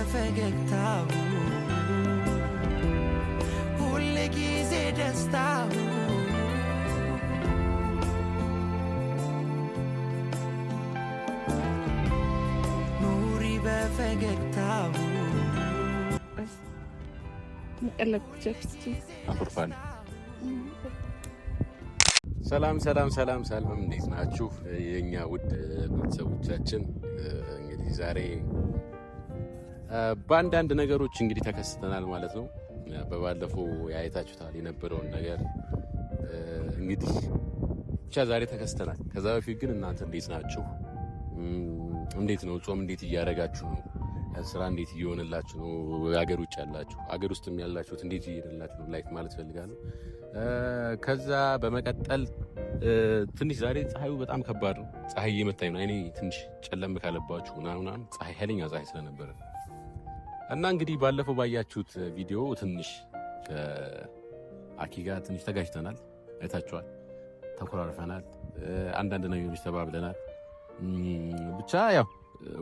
በፈገግታው ሁሌ ጊዜ ደስታው ኑሪ በፈገግታው አፍርፋን ሰላም ሰላም ሰላም ሰላም፣ እንዴት ናችሁ የኛ ውድ ቤተሰቦቻችን? እንግዲህ ዛሬ በአንዳንድ ነገሮች እንግዲህ ተከስተናል ማለት ነው። በባለፈው ያይታችሁታል የነበረውን ነገር እንግዲህ ብቻ ዛሬ ተከስተናል። ከዛ በፊት ግን እናንተ እንዴት ናችሁ? እንዴት ነው ጾም? እንዴት እያደረጋችሁ ነው? ስራ እንዴት እየሆነላችሁ ነው? ሀገር ውጭ ያላችሁ፣ ሀገር ውስጥም ያላችሁት እንዴት እየሄደላችሁ ነው? ላይክ ማለት ፈልጋለሁ። ከዛ በመቀጠል ትንሽ ዛሬ ፀሐዩ በጣም ከባድ ነው። ፀሐይ እየመታኝ ነው። እኔ ትንሽ ጨለም ካለባችሁ ምናምን ፀሐይ ኃይለኛ ፀሐይ ስለነበረ እና እንግዲህ ባለፈው ባያችሁት ቪዲዮ ትንሽ ከአኪ ጋር ትንሽ ተጋጅተናል። አይታችኋል። ተኮራርፈናል። አንዳንድ ነገሮች ተባብለናል። ብቻ ያው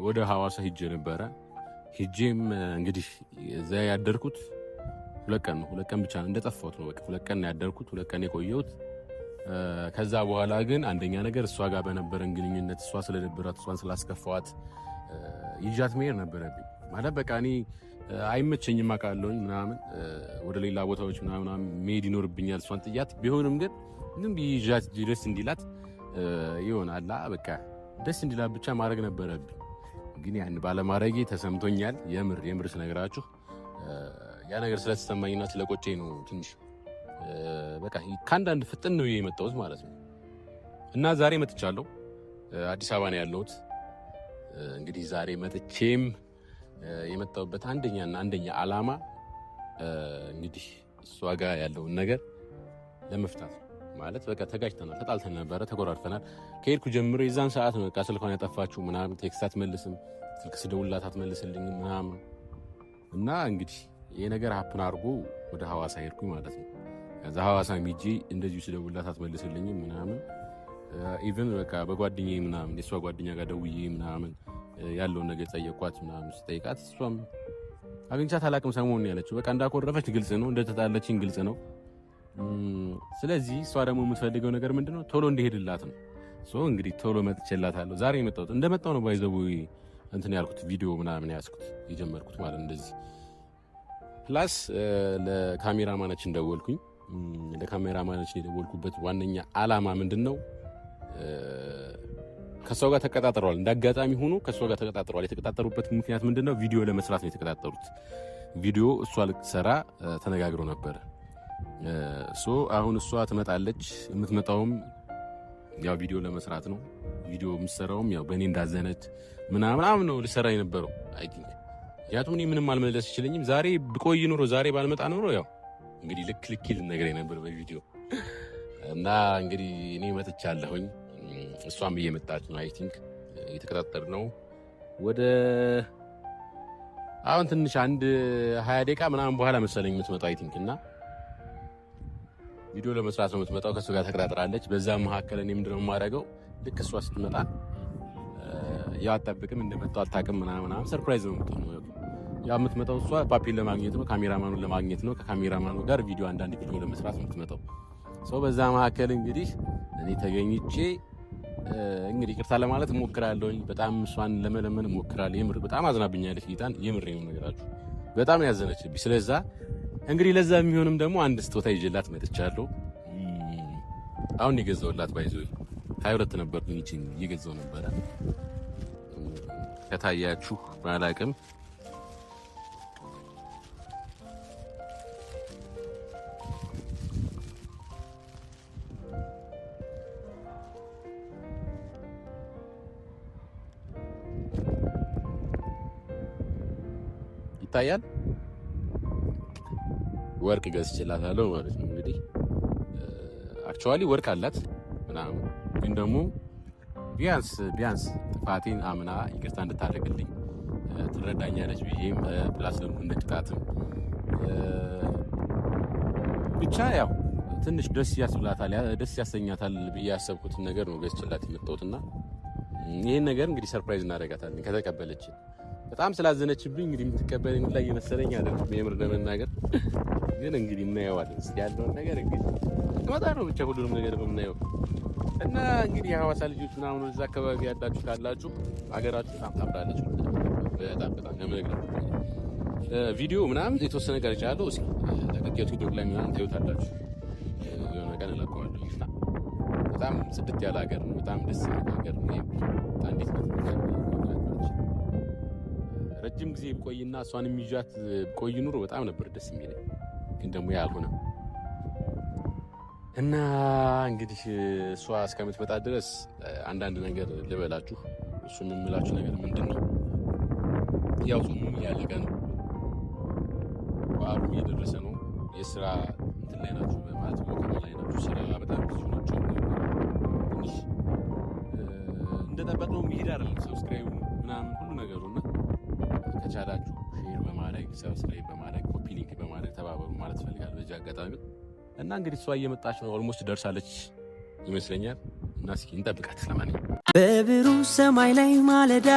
ወደ ሐዋሳ ሂጄ ነበረ። ሂጄም እንግዲህ እዛ ያደርኩት 2 ቀን ነው። 2 ቀን ብቻ እንደጠፋሁት ነው። በቃ 2 ቀን ያደርኩት፣ 2 ቀን የቆየሁት። ከዛ በኋላ ግን አንደኛ ነገር እሷ ጋር በነበረን ግንኙነት እሷ ስለደበራት እሷን ስላስከፋዋት ይዣት መሄድ ነበረብኝ። ማለት በቃ እኔ አይመቸኝም አውቃለሁኝ ምናምን ወደ ሌላ ቦታዎች ምናምን መሄድ ይኖርብኛል እሷን ጥያት። ቢሆንም ግን ዝም ብዬ ይዣት ደስ እንዲላት ይሆናላ በቃ ደስ እንዲላት ብቻ ማድረግ ነበረብኝ። ግን ያን ባለማድረጌ ተሰምቶኛል። የምር ስነግራችሁ ያ ነገር ስለተሰማኝና ስለቆጨኝ ነው ትንሽ በቃ ከአንዳንድ ፍጥን ነው የመጣሁት ማለት ነው። እና ዛሬ መጥቻለሁ። አዲስ አበባ ነው ያለሁት። እንግዲህ ዛሬ መጥቼም የመጣሁበት አንደኛ ዓላማ እንግዲህ እሷ ጋር ያለውን ነገር ለመፍታት ማለት በቃ ተጋጭተናል፣ ተጣልተን ነበረ፣ ተኮራርፈናል። ከሄድኩ ጀምሮ የዛን ሰዓት ነው በቃ ስልኳን ያጠፋችሁ ምናምን፣ ቴክስት አትመልስም፣ ስልክ ስደውልላት አትመልስልኝ ምናምን። እና እንግዲህ ይሄ ነገር ሀፕን አድርጎ ወደ ሐዋሳ ሄድኩኝ ማለት ነው። ከዛ ሐዋሳ ሂጄ እንደዚሁ ስደውልላት አትመልስልኝ ምናምን። ኢቭን በቃ በጓደኛዬ ምናምን የሷ ጓደኛ ጋር ደውዬ ምናምን ያለውን ነገር ጠየኳት ምናምን። ስጠይቃት እሷም አግኝቻት አላቅም ሰሞኑን ያለችው በቃ እንዳኮረፈች ግልጽ ነው፣ እንደተጣለችኝ ግልጽ ነው። ስለዚህ እሷ ደግሞ የምትፈልገው ነገር ምንድነው? ቶሎ እንዲሄድላት ነው። እንግዲህ ቶሎ መጥቼላታለሁ። ዛሬ የመጣሁት እንደመጣሁ ነው ባይዘው እንትን ያልኩት ቪዲዮ ምናምን ያስኩት የጀመርኩት ማለት እንደዚህ። ፕላስ ለካሜራማናችን ደወልኩኝ። ለካሜራማናችን የደወልኩበት ዋነኛ ዓላማ ምንድነው? ከሷ ጋር ተቀጣጥረዋል። እንዳጋጣሚ ሆኖ ከሷ ጋር ተቀጣጥረዋል። የተቀጣጠሩበት ምክንያት ምንድነው? ቪዲዮ ለመስራት ነው የተቀጣጠሩት። ቪዲዮ እሷ ልትሰራ ተነጋግሮ ነበረ። አሁን እሷ ትመጣለች። የምትመጣውም ያው ቪዲዮ ለመስራት ነው። ቪዲዮ የምትሰራውም ያው በእኔ እንዳዘነች ምናምን ነው ልሰራ የነበረው። አይ ቲንክ ያቱም እኔ ምንም አልመለስ ይችልኝም። ዛሬ ብቆይ ኖሮ ዛሬ ባልመጣ ኖሮ ያው እንግዲህ ልክ ይልነገር ነበር በቪዲዮ። እና እንግዲህ እኔ መጥቻለሁኝ፣ እሷም እየመጣች ነው። አይ ቲንክ የተቀጣጠርነው ወደ አሁን ትንሽ 20 ደቂቃ ምናምን በኋላ መሰለኝ የምትመጣው አይ ቲንክ። እና ቪዲዮ ለመስራት ነው የምትመጣው። ከእሱ ጋር ተቀጣጥራለች። በዛ መካከል እኔ ምንድነው የማደርገው? ልክ እሷ ስትመጣ ያው አትጠብቅም፣ እንደመጣው አታውቅም ምናምን ሰርፕራይዝ ነው የምትሆነው። ያው የምትመጣው እሷ ፓፒን ለማግኘት ነው፣ ካሜራማኑን ለማግኘት ነው። ከካሜራማኑ ጋር አንዳንድ ቪዲዮ ለመስራት ነው የምትመጣው። በዛ መካከል እንግዲህ እኔ ተገኝቼ እንግዲህ ይቅርታ ለማለት እሞክራለሁኝ። በጣም እሷን ለመለመን እሞክራለሁ። የምር በጣም አዝናብኛለች። ጌታን የምር ነው ነገራችሁ። በጣም ያዘነችብኝ። ስለዛ እንግዲህ ለዛ የሚሆንም ደግሞ አንድ ስጦታ ይዤላት መጥቻለሁ። አሁን የገዛሁላት ባይዘው 22 ነበር እንጂ እየገዛሁ ነበረ። ከታያችሁ ባላቅም ይታያል። ወርቅ ገዝቼላታለሁ ማለት ነው። እንግዲህ አክቹአሊ ወርቅ አላት ምናምን፣ ግን ደግሞ ቢያንስ ጥፋቴን አምና ይቅርታ እንድታደርግልኝ ትረዳኛለች ብዬም ፕላስ ደግሞ እንደ ቅጣትም ብቻ ያው ትንሽ ደስ ያስብላታል፣ ደስ ያሰኛታል ብዬ ያሰብኩትን ነገር ነው ገዝቼላት የመጣሁትና ይሄን ነገር እንግዲህ ሰርፕራይዝ እናደርጋታለን ከተቀበለች። በጣም ስላዘነችብኝ እንግዲህ የምትቀበለኝ ላይ እየመሰለኝ አይደለም የምር ለመናገር ግን እንግዲህ እናየዋለን። እስኪ ያለውን ነገር እንግዲህ ከመጣ ነው ብቻ ሁሉንም ነገር የምናየው እና እንግዲህ የሐዋሳ ልጆች ምናምን እዛ አካባቢ ያላችሁ ካላችሁ ሀገራችሁ በጣም ታምራለች። በጣም ለምነግር ቪዲዮ ምናምን የተወሰነ ነገር ይቻላል። እስኪ ለቀጣዩ ቪዲዮ ላይ ምናምን ታዩታላችሁ። የሆነ ቀን እለቀዋለሁ እና በጣም ጽድት ያለ ሀገር ነው። በጣም ደስ የሚል ሀገር ነው። አንዲት ረጅም ጊዜ ቆይና እሷንም ይዣት ቆይ ኑሮ በጣም ነበር ደስ የሚለኝ፣ ግን ደግሞ ያልሆነ እና እንግዲህ እሷ እስከምትመጣ ድረስ አንዳንድ ነገር ልበላችሁ። እሱን የምላችሁ ነገር ምንድን ነው? ያው ጾሙም እያለቀ ነው፣ በዓሉም እየደረሰ ነው። የስራ እንትን ላይ ናችሁ ማለት ወከባ ላይ ናችሁ። ስራ በጣም ብዙ ናቸው። ትንሽ እንደጠበቅነው የሚሄድ አይደለም። ሰብስክራይብ ምናምን ሁሉ ነገሩና ከቻላችሁ ሼር በማድረግ ሰብስክራይብ በማድረግ ኮፒ ሊንክ በማድረግ ተባበሩ ማለት ፈልጋለሁ በዚህ አጋጣሚ። እና እንግዲህ እሷ እየመጣች ነው፣ ኦልሞስት ደርሳለች ይመስለኛል። እና እስኪ እንጠብቃት። ለማንኛውም በብሩህ ሰማይ ላይ ማለዳ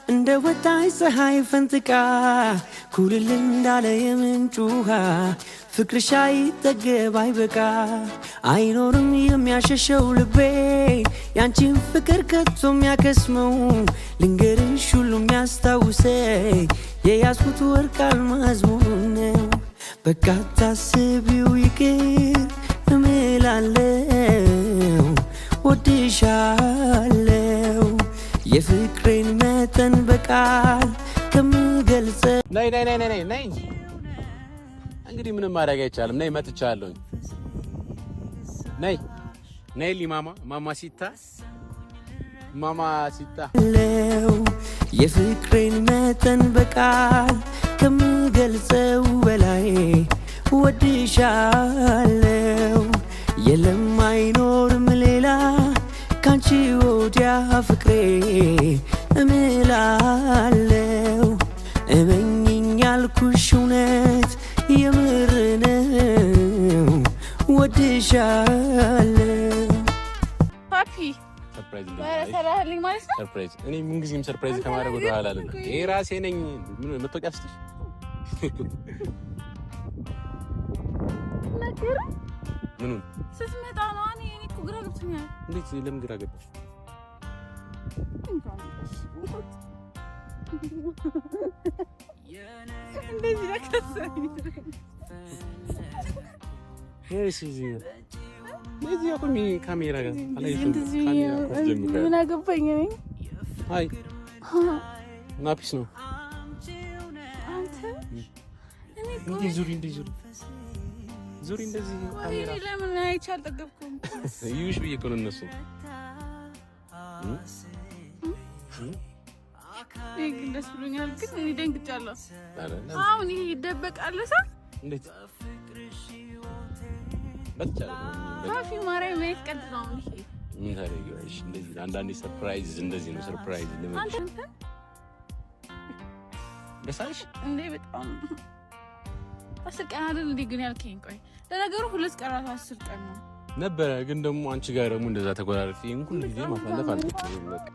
እንደ ወጣች ፀሐይ ፈንጥቃ ኩልል እንዳለ የምንጭ ውሃ ፍቅርሽ አይጠገብ አይበቃ አይኖርም የሚያሸሸው ልቤ ያንቺን ፍቅር ከቶ የሚያከስመው ልንገርሽ ሁሉ የሚያስታውሰኝ የያዝኩት ወርቅ አልማዝ መሆኑን ነው። በቃ ታስቢው ይቅር እምላለው ወድሻለው የፍቅሬን መጠን በቃል ከምገልጸ ነይ እንግዲህ ምንም ማድረግ አይቻልም። ነይ መጥቻለሁ። ነይ ማማ ሲታ የፍቅሬን መጠን በቃል ከምገልጸው በላይ ወድሻለው የለም አይኖርም ሌላ ካንቺ ወዲያ ፍቅሬ እምላለው እመኝኝ ያልኩሽ እውነት የምር ነው ወድሻለው። ፓፒ ሰርፕራይዝ ሰራህልኝ ማለት ነው። ሰርፕራይዝ እኔ ምን ጊዜም ሰርፕራይዝ ከማድረግ ወደ ኋላ አልልም። ይሄ ራሴ ነኝ። ምን መጥቶቂያ ስትሽ ነገር ምኑን ስትመጣ ነው። እኔ እኮ ግራ ገብቶኛል። እንዴት ለምን ግራ ገባሽ? እንደዚህ ለከሰኝ እንደዚህ አቁሚ። ካሜራ ጋር ምን አገባኝ ነኝ። አይ ናፒስ ነው። አንተ እንዴ ዙሪ እንደዚህ ካሜራ ለምን አይቼ አልጠገብኩም? ይውሽ ብዬሽ እኮ ነው እነሱ ግን ደስ ብሎኛል። ግን እኔ ደንግጫለሁ። አሁን ይሄ ይደበቃል ሳ እንዴት ካፊ ማርያም ማየት ቀድ ነው። ይሄ ምን ታደርጊዋለሽ? እንደዚህ አንዳንዴ ሰርፕራይዝ እንደዚህ ነው። ሰርፕራይዝ ለምን ደሳሽ እንዴ በጣም 10 ቀን አይደል እንዴ ግን ያልከኝ? ቆይ ለነገሩ 2 ቀናት 10 ቀን ነው ነበረ። ግን ደግሞ አንቺ ጋር ደግሞ እንደዛ ተቆራርፊ እንኩል ጊዜ ማሳለፍ አልተቻለም። በቃ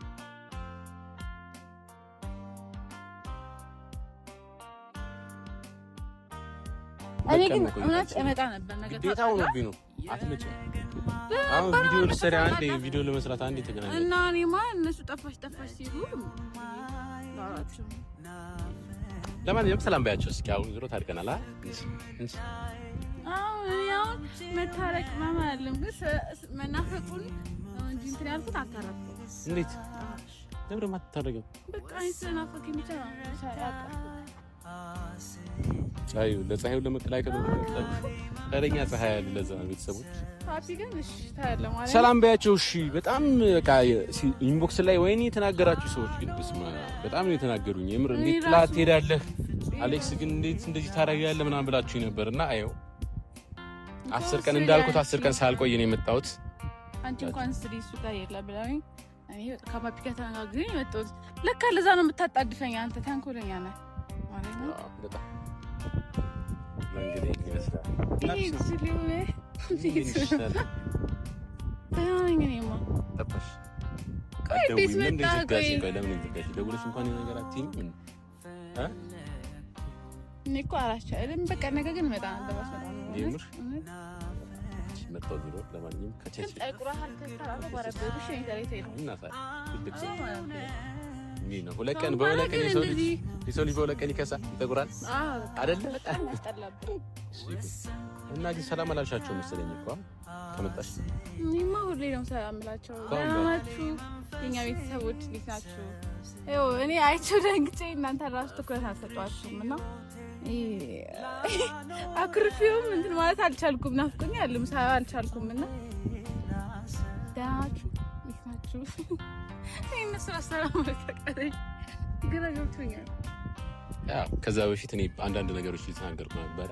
እኔ ግን እውነት እመጣ ነበር ነገር ታው ነው ቢኖ አትመጭም። አሁን ቪዲዮ ልሰራ አንዴ ቪዲዮ ለመስራት አንዴ ተገናኘን እና እኔማ እነሱ ጠፋሽ ሲሉ ባላችሁ ለማንኛውም ሰላም ባያቸው እስኪ። አሁን ዞሮ ታድቀናል አሁን መታረቅ ማማ አይደለም ግን መናፈቁን እንጂ እንትን ያልኩት አታረቁ። እንዴት ለምን ማታረገው? በቃ ስለናፈቀኝ ብቻ ነው አዩ ለፀሐዩ ለመቀላቀል ታደኛ ፀሐይ ያለ ለዛ ቤተሰቦች ፓፒ ግን እሺ ታያለ ማለት ሰላም ባያቸው። እሺ በጣም በቃ ኢንቦክስ ላይ ወይኔ የተናገራችሁ ሰዎች ግን በጣም ነው የተናገሩኝ። የምር እንዴት ጥላት ትሄዳለህ አሌክስ ግን እንዴት እንደዚህ ታደርጋለህ ምናምን ብላችሁኝ ነበርና አየው 10 ቀን እንዳልኩት 10 ቀን ሳልቆይ ነው የመጣሁት። አንቺ እንኳን ስትሪሱ ጋር የለ ብላኝ እኔ ከፓፒ ጋር ተነጋግረን የመጣሁት ለካ ለዛ ነው የምታጣድፈኝ አንተ ተንኮለኛ ነህ ማለት ነው። በጣም እንግዲህ ይመስላል ቆይ ቤት መጣ ቆይ ለምን እንደዚህ ደውለሽ እንኳን የነገር አትይኝም? እኔ እኮ አላቻለም። በቃ ነገ ግን መጣ ነበር የምር መጣው ቢሮ ለማንኛውም ከቸች ጠቁራሃል ተስተራራ ባረበሽ ኢንተርኔት ነው ሁለት ቀን በሁለት ቀን የሰው ልጅ በሁለት ቀን ይከሳል ይጠቁራል አይደለ? በጣም ያስጠላብኝ እና ግን ሰላም አላልሻቸው መሰለኝ እኮ ከመጣሽ እኔማ ሁሌ ነው ሰላም እላቸው። ለማችሁ የኛ ቤተሰቦች እንዴት ናችሁ? ይኸው እኔ አይቼው ደንግጬ እናንተ ራሱ ትኩረት አልሰጧችሁም እና አኩርፊውም እንትን ማለት አልቻልኩም። ናፍቆኛል ምሳ አልቻልኩም እና ደህና ናችሁ? እንዴት ናችሁ? እነሱ ሰላም አልተቀረኝ ግራ ገብቶኛል። ከዛ በፊት እኔ አንዳንድ ነገሮች እየተናገርኩ ነበረ።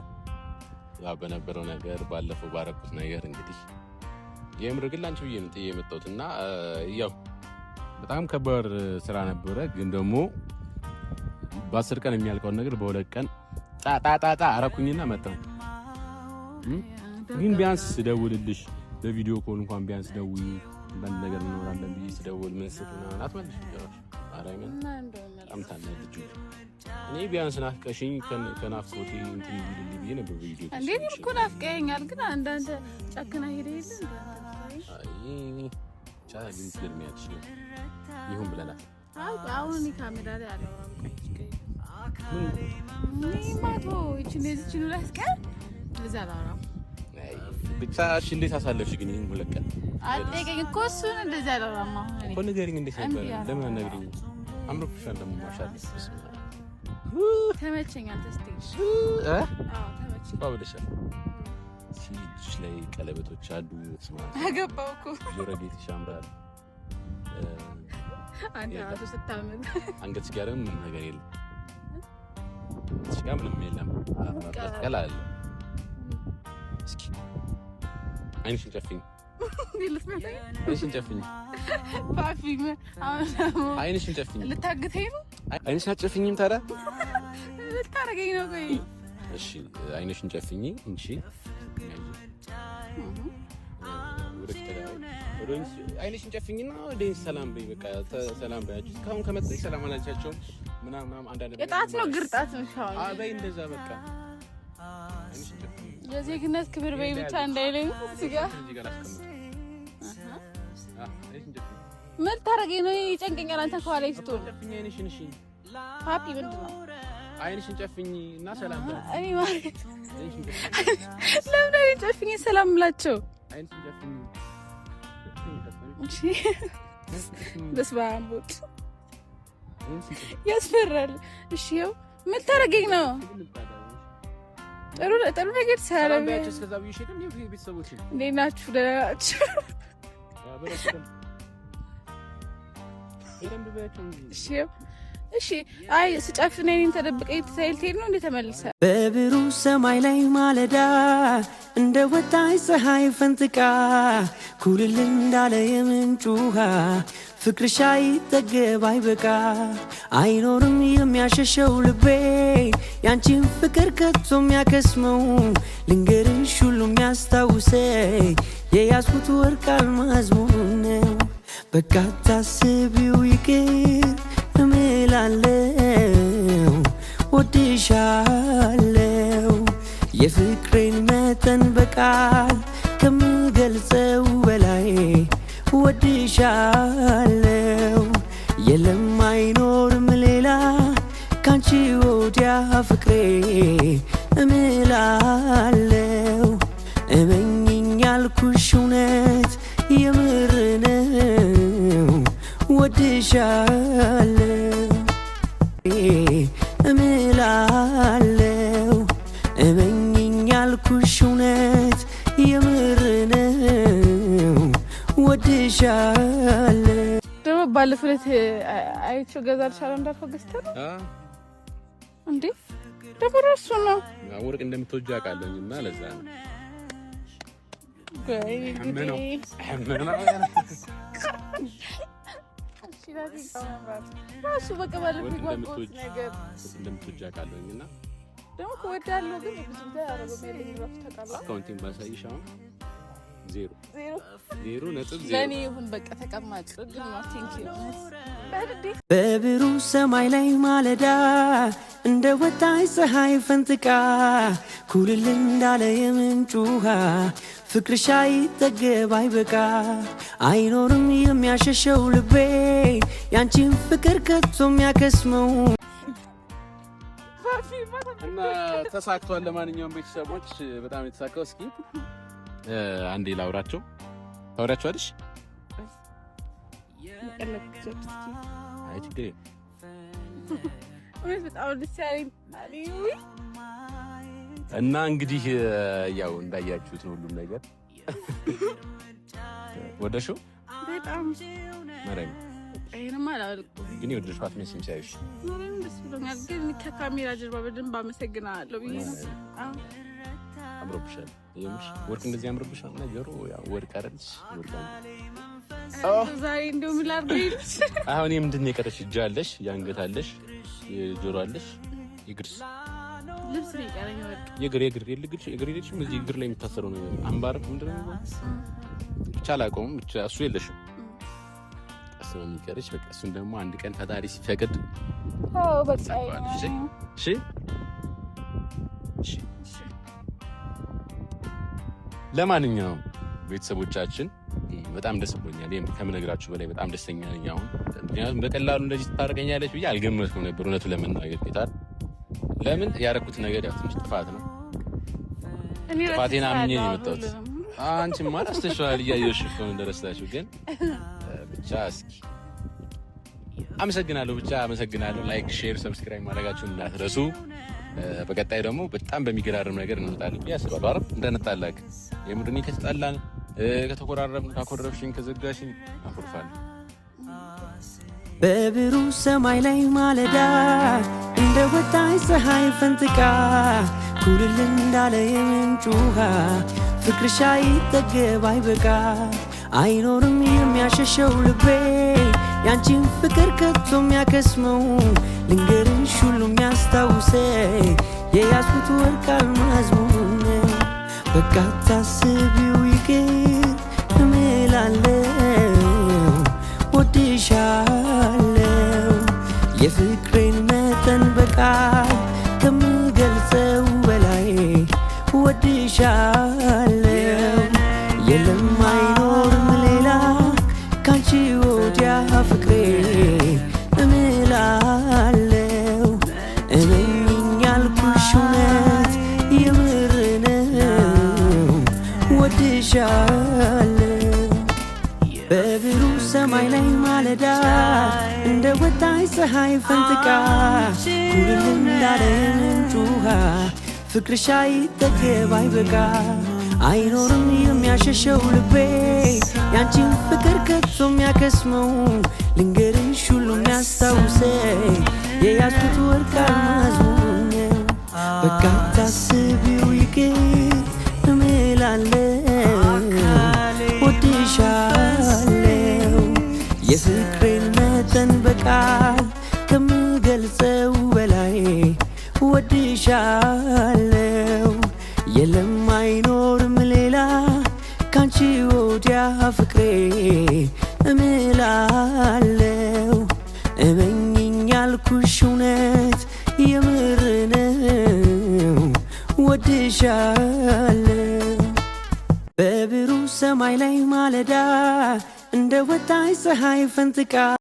ያው በነበረው ነገር ባለፈው ባረኩት ነገር እንግዲህ የምር ግን ላንቺ ብዬ ነው ጥዬ የመጣሁት እና ያው በጣም ከባድ ስራ ነበረ። ግን ደግሞ በ10 ቀን የሚያልቀውን ነገር በሁለት ቀን ጣጣጣጣ አረኩኝና መጣሁ። ግን ቢያንስ ደውልልሽ በቪዲዮ ኮል እንኳን ቢያንስ ደውይ አንዳንድ ነገር እንኖራለን ብዬ ስደውል ምን ስትሆን አትመልሽ ይላል። አራይመን በጣም ታናድጅ። እኔ ቢያንስ ናፍቀሽኝ ከናፍቆቴ እንትን ይልልኝ ብዬ ነበር ቪዲዮ እንዴት እኮ ናፍቀኸኛል። ግን አንዳንድ ጨክና ሄደህ ቻግን ስለሚያልሽ ነው ይሁን ብለናል። አሁን ካሜራ ላይ አለው ማቶ እቺ እንደዚህ ነው ላስቀር ለዛ ነው ብቻ። እሺ እንዴት አሳለፍሽ ግን ይሄን ሁለት ቀን? አደገኝ እኮ እሱን እንደዛ አላራማ እኮ ንገሪኝ። እንዴት ነበር? ለምን አነግሪኝ? አምሮብሻል ደግሞ ማሻአላ። ተመቸኝ። አንተ ስቴጅ ተመቸኝ። ባውደሻል ሲጅ ላይ ቀለበቶች አሉ። ስማት አገባው እኮ ጆሮ ጌጥሽ ያምራል። አንተ ራሱ ስታምን አንገትሽ ጋር ምንም ነገር የለም። እዚህ ጋር ምንም የለም። አላለ እስኪ አይንሽን ጨፍኝ። አይንሽን ጨፍኝ ፓፒ አይንሽን ጨፍኝ። ልታግተኝ ነው? አይንሽን አትጨፍኝም ታዲያ? ልታረገኝ ነው? ቆይ እሺ አይንሽን ጨፍኝ እንጂ አይንሽን ጨፍኝና ወደኝ ሰላም በይ። በቃ ሰላም በያችሁ። እስካሁን ከመጣች ሰላም አላልቻቸውም ምናምን አንዳንድ ቅጣት ነው ግርጣት ነው ሻው በይ እንደዛ በቃ የዜግነት ክብር በይ ብቻ እንዳይለኝ እዚህ ጋር ምን ታረገኝ ነው? ይጨንቀኛል። አንተ ከኋላ ይስጡን ጨፍኝ አይንሽን። እሺ ፓፒ ምንድን ነው? አይንሽን ጨፍኝ እና ሰላም በይ። እኔ ማለት ለምን አይን ጨፍኝ ሰላም ላቸው? አይንሽን ጨፍኝ። እሺ በስመ አብ ወልድ ያስፈራል። እሺ ያው ምን ታረገኝ ነው? ጥሩ ነገር ሰላም ያቺስ ከዛ ቢሽከም ቤተሰቦች እንዴት ናችሁ? ደህና ናችሁ? እሺ አይ ስጨፍን እኔን ተደብቀኝ ትሄድ ነው እንዴ? ተመልሰ በብሩህ ሰማይ ላይ ማለዳ እንደ ወጣች ፀሐይ ፈንጥቃ ኩልል እንዳለ የምንጭ ውሃ ፍቅርሽ አይጠገብ አይበቃ አይኖርም የሚያሸሸው ልቤ ያንቺን ፍቅር ከቶ የሚያከስመው ልንገርሽ ሁሉ የሚያስታውሰኝ የያዝኩት ወርቅ አልማዝ መሆኑን ነው። በቃ ታስቢው ይቅር እምላለው ወድሻለው የፍቅሬን መጠን በቃል ከምገልጸው በላይ ወድሻለው የለም አይኖርም ሌላ ካንቺ ወዲያ ፍቅሬ እምላለው እመኝኝ ያልኩሽ እውነት የምር ነው ወድሻለው እምላለው እመኝኝ ያልኩሽ እውነት የምር ነው ወድሻለው። ደግሞ ባለፈው ዕለት አይቼው ገዛልሻለሁ እንዳልከው ገዝተህ ነው እንዴ? ደግሞ እራሱ ነው ወርቅ እንደምትወጂ አውቃለሁ እና ለዛ ነው ራሱ በቃ ባለፈው ጓጉት ነገር እንደምትወጂ አውቃለሁ እና ደግሞ እወዳለሁ ግን ብዙ ጊዜ አረጋም ያለኝ ራሱ ተቃላ አካውንቲንግ ባሳይሽ አሁን ዜሮ ነጥብ ዜሮ ለኔ ይሁን በቃ ተቀማጭ ግን ነው። ቴንክ ዩ በብሩህ ሰማይ ላይ ማለዳ እንደ ወጣች ፀሐይ ፈንጥቃ ኩልል እንዳለ የምንጭ ውሃ ፍቅርሽ አይጠገብ አይበቃ አይኖርም የሚያሸሸው ልቤ ያንቺን ፍቅር ከቶ የሚያከስመው እና ተሳክቷል። ለማንኛውም ቤተሰቦች በጣም የተሳካው። እስኪ አንዴ ላውራቸው። ታወራቸዋለሽ? አይ ችግር እና እንግዲህ ያው እንዳያችሁት ነው ሁሉም ነገር ወደሽው በጣም ማረኝ አይነማ አላልኩም ግን ወደሽው አትመስይም ሳይሽ ምንም ደስ ብሎኛል። ግን ከካሜራ ጀርባ በደንብ አመሰግናለሁ ብዬ ነው። አምሮብሻል። የምሽ ወርቅ እንደዚህ አምሮብሻል። ነገሩ ያው ወርቅ አይደልሽ? ወርቅ ዛሬ እንደው ምን ላድርግልሽ? አሁን ምንድን ነው የቀረሽ? እጅ አለሽ፣ የአንገት አለሽ፣ የጆሮ አለሽ፣ የእግርስ ልብስ ነው የቀረኝ። ወርቅ የእግር የለሽም? እዚህ እግር ላይ የሚታሰረው ነው አምባር ምንድን ነው ብቻ አላውቀውም። ብቻ እሱ የለሽም። እሱ ነው የሚቀርሽ። በቃ እሱን ደግሞ አንድ ቀን ፈጣሪ ሲፈቅድ በቃ እሺ። ለማንኛውም ቤተሰቦቻችን በጣም ደስ ብሎኛል። ከምነግራችሁ በላይ በጣም ደስተኛ ነኝ አሁን። ምክንያቱም በቀላሉ እንደዚህ ትታረቀኛለች ብዬ አልገመትኩም ነበር እውነቱ ለመናገር ጌታን። ለምን ያደረኩት ነገር ያው ትንሽ ጥፋት ነው። ጥፋቴን አምኜ ነው የመጣሁት። አንቺማ አስተሽዋል እያየሁሽ እኮ እንደረሳሽው። ግን ብቻ እስኪ አመሰግናለሁ። ብቻ አመሰግናለሁ። ላይክ፣ ሼር፣ ሰብስክራይብ ማድረጋችሁን እንዳትረሱ። በቀጣይ ደግሞ በጣም በሚገራርም ነገር እንመጣለን ብዬ አስባለሁ። አረብ እንደነጣላክ የምድኒ ከተጣላን ከተቆራረብን ካኮረብሽኝ ከዘጋሽኝ አኩርፋለሁ። በብሩህ ሰማይ ላይ ማለዳ እንደ ወጣች ፀሐይ ፈንጥቃ ኩልል እንዳለ የምንጭ ውሃ ፍቅርሽ አይጠገብ አይበቃ አይኖርም የሚያሸሸው ልቤ ያንቺን ፍቅር ከቶ የሚያከስመው ልንገርሽ ሁሉ የሚያስታውሰኝ የያዝኩት ወርቅ አልማዝ ነው። በቃ ታስቢው ይቅር እምላለሁ ወድሻለሁ የፍቅሬን መጠን በቃል ከምገልጸው በላይ ወድሻለሁ የለም አይኖርም ሌላ ካንቺ ወዲያ ፍቅሬ እምላለሁ እመኝኝ ያልኩሽ እውነት የምር ነው ወድሻለሁ በብሩህ ሰማይ ላይ ማለዳ እንደ ወጣች ፀሐይ ፈንጥቃ ኩልል እንዳለ የምንጭ ውሃ ፍቅርሽ አይጠገብ አይበቃ አይኖርም የሚያሸሸው ልቤ ያንቺን ፍቅር ከቶ የሚያከስመው ልንገርሽ ሁሉ የሚያስታውሰኝ የያዝኩት ወርቅ አልማዝ ነው። በቃ ታስቢው ይቅር እምላለሁ ወድሻለሁ የፍቅሬን መጠን በቃል ከምገልጸው በላይ ወድሻለሁ የለም አይኖርም ሌላ ካንቺ ወዲያ ፍቅሬ እምላለሁ እመኝኝ ያልኩሽ እውነት የምር ነው ወድሻለሁ በብሩህ ሰማይ ላይ ማለዳ እንደ ወጣች ፀሐይ ፈንጥቃ